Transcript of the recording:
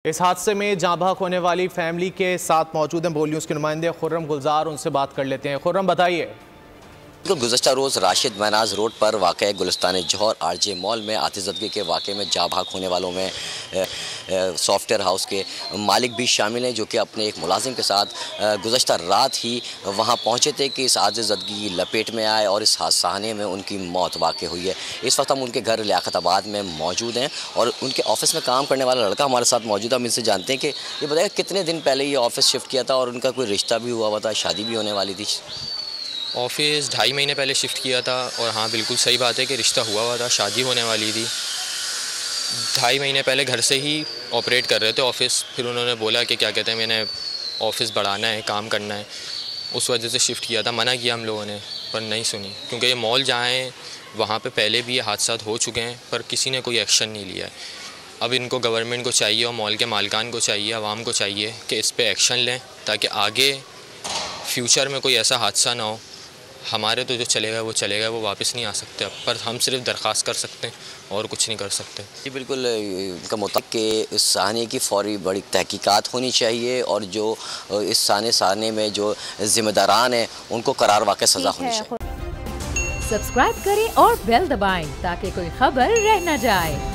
इस हादसे में जाँ बहक होने वाली फैमिली के साथ मौजूद हैं बोल न्यूज़ के नुमाइंदे खुर्रम गुलजार, उनसे बात कर लेते हैं। खुर्रम, बताइए। तो गुज़श्ता रोज़ राशिद महनाज रोड पर वाक़ गुलिस्तान जौहर आरजे मॉल में आतिशज़दगी के वाक़े में जाँ बहक होने वालों में सॉफ्टवेयर हाउस के मालिक भी शामिल हैं, जो कि अपने एक मुलाजिम के साथ गुज़श्ता रात ही वहां पहुंचे थे कि इस आतिशज़दगी की लपेट में आए और इस हादसाने में उनकी मौत वाक़ हुई है। इस वक्त हम उनके घर लियाकताबाद में मौजूद हैं और उनके ऑफिस में काम करने वाला लड़का हमारे साथ मौजूद है। हम इनसे जानते हैं कि ये बताइए कितने दिन पहले ये ऑफिस शिफ्ट किया था और उनका कोई रिश्ता भी हुआ हुआ था, शादी भी होने वाली थी? ऑफिस 2.5 महीने पहले शिफ्ट किया था और हाँ, बिल्कुल सही बात है कि रिश्ता हुआ था, शादी होने वाली थी। 2.5 महीने पहले घर से ही ऑपरेट कर रहे थे ऑफ़िस। फिर उन्होंने बोला कि क्या कहते हैं, मैंने ऑफ़िस बढ़ाना है, काम करना है, उस वजह से शिफ्ट किया था। मना किया हम लोगों ने, पर नहीं सुनी, क्योंकि ये मॉल जहाँ है वहाँ पे पहले भी ये हादसा हो चुके हैं, पर किसी ने कोई एक्शन नहीं लिया है। अब इनको गवर्नमेंट को चाहिए और मॉल के मालिकान को चाहिए, आवाम को चाहिए कि इस पर एक्शन लें, ताकि आगे फ्यूचर में कोई ऐसा हादसा ना हो। हमारे तो जो चलेगा वो चलेगा, वो वापस नहीं आ सकते अब, पर हम सिर्फ दरख्वास्त कर सकते हैं और कुछ नहीं कर सकते। जी बिल्कुल, इनका मुताबिक कि इस साने की फौरी बड़ी तहकीकात होनी चाहिए और जो इस साने में जो जिम्मेदारान हैं उनको करार वाक़ई सज़ा होनी चाहिए। सब्सक्राइब करें और बेल दबाएं ताकि कोई खबर रह न जाए।